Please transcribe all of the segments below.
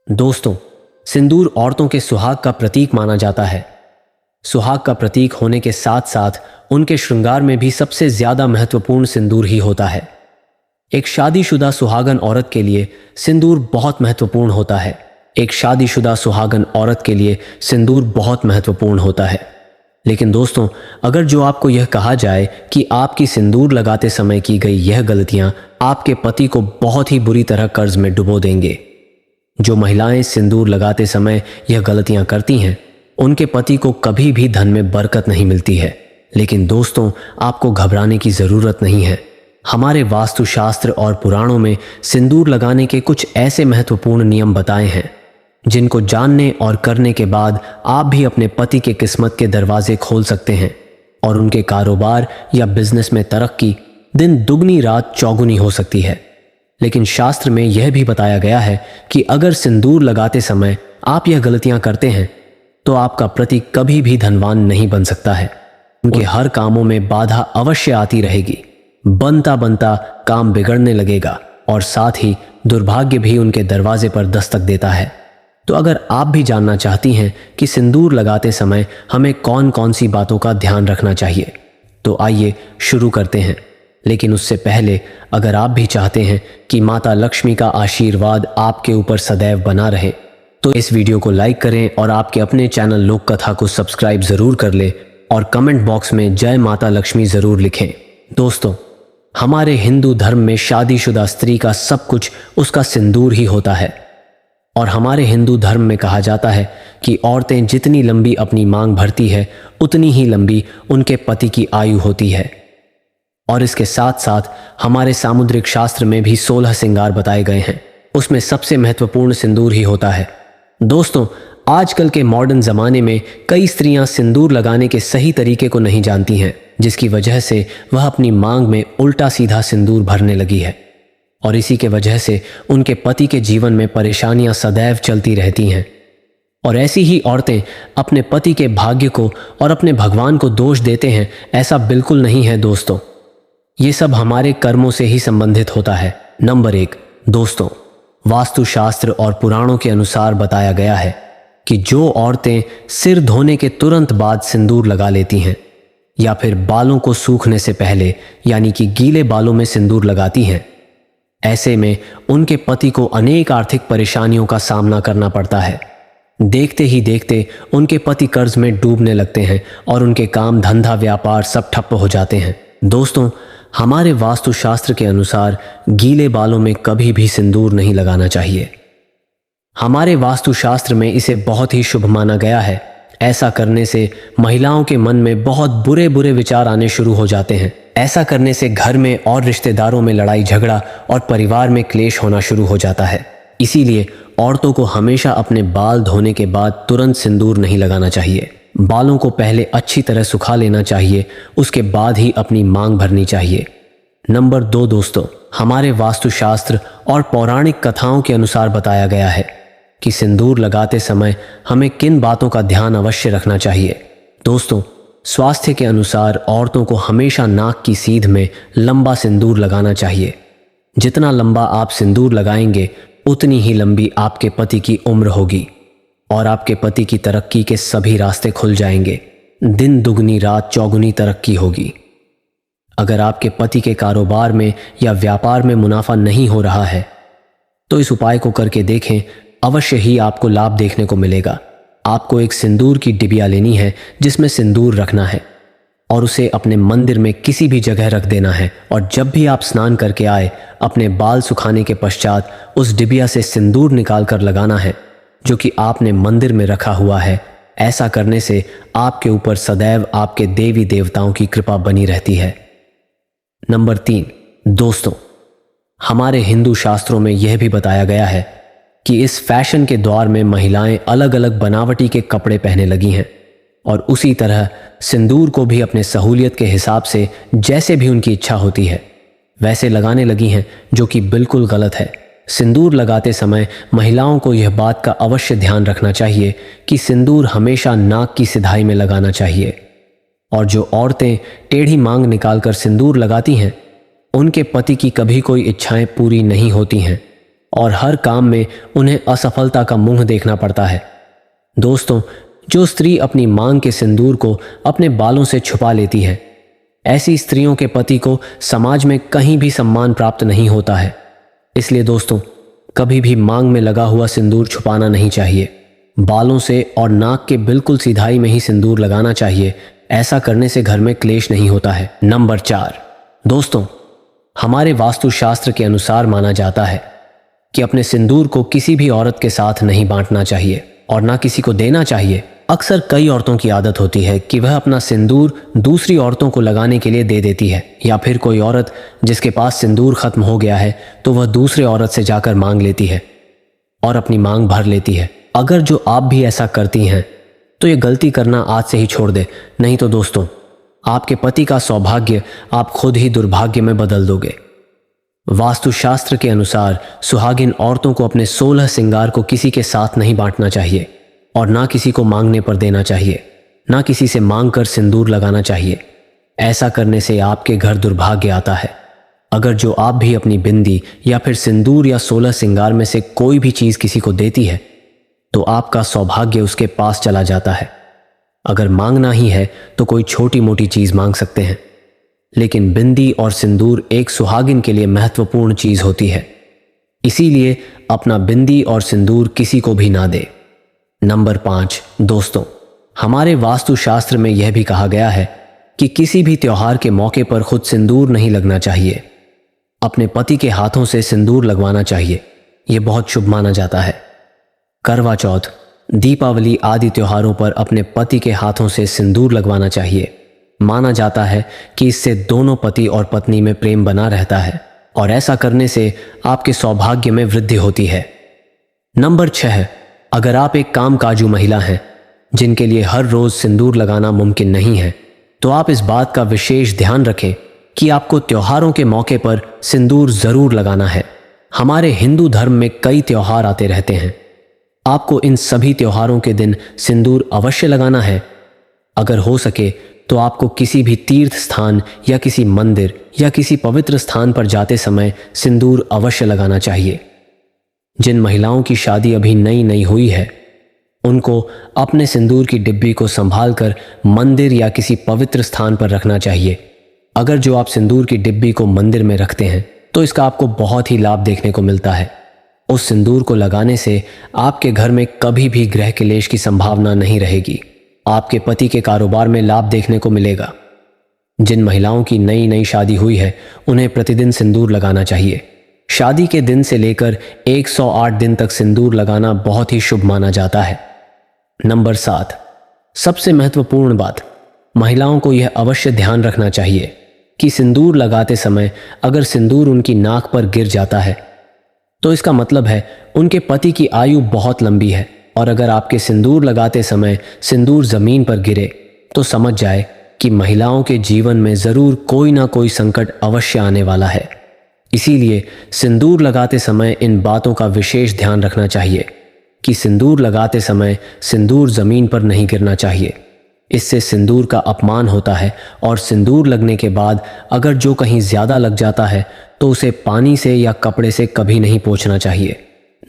दोस्तों, सिंदूर औरतों के सुहाग का प्रतीक माना जाता है। सुहाग का प्रतीक होने के साथ साथ उनके श्रृंगार में भी सबसे ज्यादा महत्वपूर्ण सिंदूर ही होता है। एक शादीशुदा सुहागन औरत के लिए सिंदूर बहुत महत्वपूर्ण होता है। एक शादीशुदा सुहागन औरत के लिए सिंदूर बहुत महत्वपूर्ण होता है। लेकिन दोस्तों, अगर जो आपको यह कहा जाए कि आपकी सिंदूर लगाते समय की गई यह गलतियां आपके पति को बहुत ही बुरी तरह कर्ज में डुबो देंगे। जो महिलाएं सिंदूर लगाते समय यह गलतियां करती हैं, उनके पति को कभी भी धन में बरकत नहीं मिलती है। लेकिन दोस्तों, आपको घबराने की जरूरत नहीं है। हमारे वास्तुशास्त्र और पुराणों में सिंदूर लगाने के कुछ ऐसे महत्वपूर्ण नियम बताए हैं जिनको जानने और करने के बाद आप भी अपने पति के किस्मत के दरवाजे खोल सकते हैं और उनके कारोबार या बिजनेस में तरक्की दिन दुगनी रात चौगुनी हो सकती है। लेकिन शास्त्र में यह भी बताया गया है कि अगर सिंदूर लगाते समय आप यह गलतियां करते हैं तो आपका पति कभी भी धनवान नहीं बन सकता है। उनके हर कामों में बाधा अवश्य आती रहेगी। बनता बनता काम बिगड़ने लगेगा और साथ ही दुर्भाग्य भी उनके दरवाजे पर दस्तक देता है। तो अगर आप भी जानना चाहती हैं कि सिंदूर लगाते समय हमें कौन कौन सी बातों का ध्यान रखना चाहिए, तो आइए शुरू करते हैं। लेकिन उससे पहले अगर आप भी चाहते हैं कि माता लक्ष्मी का आशीर्वाद आपके ऊपर सदैव बना रहे, तो इस वीडियो को लाइक करें और आपके अपने चैनल लोक कथा को सब्सक्राइब जरूर कर ले और कमेंट बॉक्स में जय माता लक्ष्मी जरूर लिखें। दोस्तों, हमारे हिंदू धर्म में शादीशुदा स्त्री का सब कुछ उसका सिंदूर ही होता है और हमारे हिंदू धर्म में कहा जाता है कि औरतें जितनी लंबी अपनी मांग भरती है उतनी ही लंबी उनके पति की आयु होती है। और इसके साथ साथ हमारे सामुद्रिक शास्त्र में भी 16 श्रृंगार बताए गए हैं। उसमें सबसे महत्वपूर्ण सिंदूर ही होता है। दोस्तों, आजकल के मॉडर्न जमाने में कई स्त्रियां सिंदूर लगाने के सही तरीके को नहीं जानती हैं, जिसकी वजह से वह अपनी मांग में उल्टा सीधा सिंदूर भरने लगी है और इसी के वजह से उनके पति के जीवन में परेशानियां सदैव चलती रहती हैं। और ऐसी ही औरतें अपने पति के भाग्य को और अपने भगवान को दोष देते हैं। ऐसा बिल्कुल नहीं है दोस्तों, ये सब हमारे कर्मों से ही संबंधित होता है। नंबर 1 दोस्तों, वास्तुशास्त्र और पुराणों के अनुसार बताया गया है कि जो औरतें सिर धोने के तुरंत बाद सिंदूर लगा लेती हैं या फिर बालों को सूखने से पहले यानी कि गीले बालों में सिंदूर लगाती हैं, ऐसे में उनके पति को अनेक आर्थिक परेशानियों का सामना करना पड़ता है। देखते ही देखते उनके पति कर्ज में डूबने लगते हैं और उनके काम धंधा व्यापार सब ठप्प हो जाते हैं। दोस्तों, हमारे वास्तुशास्त्र के अनुसार गीले बालों में कभी भी सिंदूर नहीं लगाना चाहिए। हमारे वास्तुशास्त्र में इसे बहुत ही शुभ माना गया है। ऐसा करने से महिलाओं के मन में बहुत बुरे बुरे विचार आने शुरू हो जाते हैं। ऐसा करने से घर में और रिश्तेदारों में लड़ाई झगड़ा और परिवार में क्लेश होना शुरू हो जाता है। इसीलिए औरतों को हमेशा अपने बाल धोने के बाद तुरंत सिंदूर नहीं लगाना चाहिए। बालों को पहले अच्छी तरह सुखा लेना चाहिए, उसके बाद ही अपनी मांग भरनी चाहिए। नंबर 2 दोस्तों, हमारे वास्तुशास्त्र और पौराणिक कथाओं के अनुसार बताया गया है कि सिंदूर लगाते समय हमें किन बातों का ध्यान अवश्य रखना चाहिए। दोस्तों, स्वास्थ्य के अनुसार औरतों को हमेशा नाक की सीध में लंबा सिंदूर लगाना चाहिए। जितना लंबा आप सिंदूर लगाएंगे उतनी ही लंबी आपके पति की उम्र होगी और आपके पति की तरक्की के सभी रास्ते खुल जाएंगे। दिन दुगनी रात चौगुनी तरक्की होगी। अगर आपके पति के कारोबार में या व्यापार में मुनाफा नहीं हो रहा है तो इस उपाय को करके देखें, अवश्य ही आपको लाभ देखने को मिलेगा। आपको एक सिंदूर की डिबिया लेनी है जिसमें सिंदूर रखना है और उसे अपने मंदिर में किसी भी जगह रख देना है और जब भी आप स्नान करके आए अपने बाल सुखाने के पश्चात उस डिबिया से सिंदूर निकाल कर लगाना है जो कि आपने मंदिर में रखा हुआ है। ऐसा करने से आपके ऊपर सदैव आपके देवी देवताओं की कृपा बनी रहती है। नंबर 3 दोस्तों, हमारे हिंदू शास्त्रों में यह भी बताया गया है कि इस फैशन के दौर में महिलाएं अलग अलग बनावटी के कपड़े पहने लगी हैं और उसी तरह सिंदूर को भी अपने सहूलियत के हिसाब से जैसे भी उनकी इच्छा होती है वैसे लगाने लगी हैं, जो कि बिल्कुल गलत है। सिंदूर लगाते समय महिलाओं को यह बात का अवश्य ध्यान रखना चाहिए कि सिंदूर हमेशा नाक की सिधाई में लगाना चाहिए और जो औरतें टेढ़ी मांग निकालकर सिंदूर लगाती हैं उनके पति की कभी कोई इच्छाएं पूरी नहीं होती हैं और हर काम में उन्हें असफलता का मुंह देखना पड़ता है। दोस्तों, जो स्त्री अपनी मांग के सिंदूर को अपने बालों से छुपा लेती है, ऐसी स्त्रियों के पति को समाज में कहीं भी सम्मान प्राप्त नहीं होता है। इसलिए दोस्तों, कभी भी मांग में लगा हुआ सिंदूर छुपाना नहीं चाहिए। बालों से और नाक के बिल्कुल सीधाई में ही सिंदूर लगाना चाहिए। ऐसा करने से घर में क्लेश नहीं होता है। नंबर 4, दोस्तों, हमारे वास्तुशास्त्र के अनुसार माना जाता है कि अपने सिंदूर को किसी भी औरत के साथ नहीं बांटना चाहिए और ना किसी को देना चाहिए। अक्सर कई औरतों की आदत होती है कि वह अपना सिंदूर दूसरी औरतों को लगाने के लिए दे देती है, या फिर कोई औरत जिसके पास सिंदूर खत्म हो गया है तो वह दूसरे औरत से जाकर मांग लेती है और अपनी मांग भर लेती है। अगर जो आप भी ऐसा करती हैं तो ये गलती करना आज से ही छोड़ दे, नहीं तो दोस्तों, आपके पति का सौभाग्य आप खुद ही दुर्भाग्य में बदल दोगे। वास्तुशास्त्र के अनुसार सुहागिन औरतों को अपने 16 श्रृंगार को किसी के साथ नहीं बांटना चाहिए और ना किसी को मांगने पर देना चाहिए, ना किसी से मांगकर सिंदूर लगाना चाहिए। ऐसा करने से आपके घर दुर्भाग्य आता है। अगर जो आप भी अपनी बिंदी या फिर सिंदूर या 16 श्रृंगार में से कोई भी चीज किसी को देती है तो आपका सौभाग्य उसके पास चला जाता है। अगर मांगना ही है तो कोई छोटी मोटी चीज मांग सकते हैं, लेकिन बिंदी और सिंदूर एक सुहागिन के लिए महत्वपूर्ण चीज होती है। इसीलिए अपना बिंदी और सिंदूर किसी को भी ना दे। नंबर 5, दोस्तों, हमारे वास्तुशास्त्र में यह भी कहा गया है कि किसी भी त्योहार के मौके पर खुद सिंदूर नहीं लगना चाहिए। अपने पति के हाथों से सिंदूर लगवाना चाहिए। यह बहुत शुभ माना जाता है। करवा चौथ, दीपावली आदि त्योहारों पर अपने पति के हाथों से सिंदूर लगवाना चाहिए। माना जाता है कि इससे दोनों पति और पत्नी में प्रेम बना रहता है और ऐसा करने से आपके सौभाग्य में वृद्धि होती है। नंबर 6, अगर आप एक कामकाजू महिला हैं जिनके लिए हर रोज सिंदूर लगाना मुमकिन नहीं है, तो आप इस बात का विशेष ध्यान रखें कि आपको त्योहारों के मौके पर सिंदूर जरूर लगाना है। हमारे हिंदू धर्म में कई त्योहार आते रहते हैं। आपको इन सभी त्योहारों के दिन सिंदूर अवश्य लगाना है। अगर हो सके तो आपको किसी भी तीर्थ स्थान या किसी मंदिर या किसी पवित्र स्थान पर जाते समय सिंदूर अवश्य लगाना चाहिए। जिन महिलाओं की शादी अभी नई नई हुई है, उनको अपने सिंदूर की डिब्बी को संभालकर मंदिर या किसी पवित्र स्थान पर रखना चाहिए। अगर जो आप सिंदूर की डिब्बी को मंदिर में रखते हैं तो इसका आपको बहुत ही लाभ देखने को मिलता है। उस सिंदूर को लगाने से आपके घर में कभी भी गृह क्लेश की संभावना नहीं रहेगी। आपके पति के कारोबार में लाभ देखने को मिलेगा। जिन महिलाओं की नई नई शादी हुई है, उन्हें प्रतिदिन सिंदूर लगाना चाहिए। शादी के दिन से लेकर 108 दिन तक सिंदूर लगाना बहुत ही शुभ माना जाता है। नंबर 7, सबसे महत्वपूर्ण बात, महिलाओं को यह अवश्य ध्यान रखना चाहिए कि सिंदूर लगाते समय अगर सिंदूर उनकी नाक पर गिर जाता है तो इसका मतलब है उनके पति की आयु बहुत लंबी है, और अगर आपके सिंदूर लगाते समय सिंदूर जमीन पर गिरे तो समझ जाए कि महिलाओं के जीवन में जरूर कोई ना कोई संकट अवश्य आने वाला है। इसीलिए सिंदूर लगाते समय इन बातों का विशेष ध्यान रखना चाहिए कि सिंदूर लगाते समय सिंदूर जमीन पर नहीं गिरना चाहिए। इससे सिंदूर का अपमान होता है और सिंदूर लगने के बाद अगर जो कहीं ज्यादा लग जाता है तो उसे पानी से या कपड़े से कभी नहीं पोंछना चाहिए।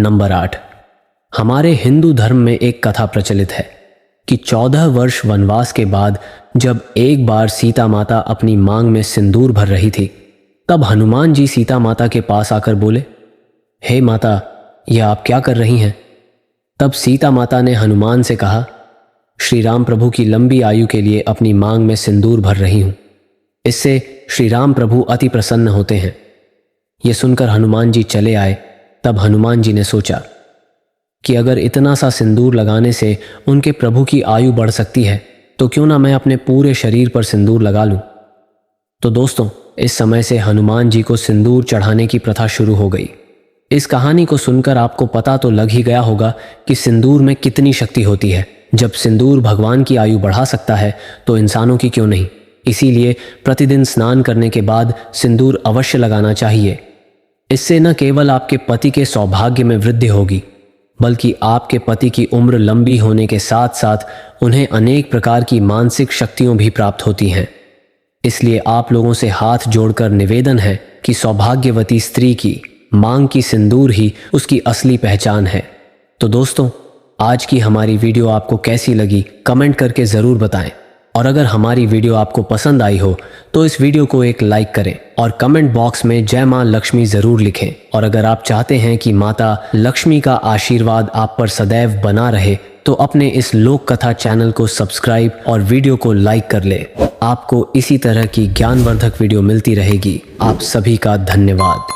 नंबर 8, हमारे हिंदू धर्म में एक कथा प्रचलित है कि 14 वर्ष वनवास के बाद जब एक बार सीता माता अपनी मांग में सिंदूर भर रही थी, तब हनुमान जी सीता माता के पास आकर बोले, हे माता, यह आप क्या कर रही हैं? तब सीता माता ने हनुमान से कहा, श्री राम प्रभु की लंबी आयु के लिए अपनी मांग में सिंदूर भर रही हूं। इससे श्री राम प्रभु अति प्रसन्न होते हैं। यह सुनकर हनुमान जी चले आए। तब हनुमान जी ने सोचा कि अगर इतना सा सिंदूर लगाने से उनके प्रभु की आयु बढ़ सकती है तो क्यों ना मैं अपने पूरे शरीर पर सिंदूर लगा लूं। तो दोस्तों, इस समय से हनुमान जी को सिंदूर चढ़ाने की प्रथा शुरू हो गई। इस कहानी को सुनकर आपको पता तो लग ही गया होगा कि सिंदूर में कितनी शक्ति होती है। जब सिंदूर भगवान की आयु बढ़ा सकता है तो इंसानों की क्यों नहीं। इसीलिए प्रतिदिन स्नान करने के बाद सिंदूर अवश्य लगाना चाहिए। इससे न केवल आपके पति के सौभाग्य में वृद्धि होगी, बल्कि आपके पति की उम्र लंबी होने के साथ साथ उन्हें अनेक प्रकार की मानसिक शक्तियों भी प्राप्त होती हैं। इसलिए आप लोगों से हाथ जोड़कर निवेदन है कि सौभाग्यवती स्त्री की, मांग की सिंदूर ही उसकी असली पहचान है। तो दोस्तों, आज की हमारी वीडियो आपको कैसी लगी कमेंट करके ज़रूर बताएं। और अगर हमारी वीडियो आपको पसंद आई हो तो इस वीडियो को एक लाइक करें और कमेंट बॉक्स में जय मां लक्ष्मी ज़रूर लिखें। और अगर आप चाहते हैं कि माता लक्ष्मी का आशीर्वाद आप पर सदैव बना रहे तो अपने इस लोक कथा चैनल को सब्सक्राइब और वीडियो को लाइक कर ले। आपको इसी तरह की ज्ञानवर्धक वीडियो मिलती रहेगी। आप सभी का धन्यवाद।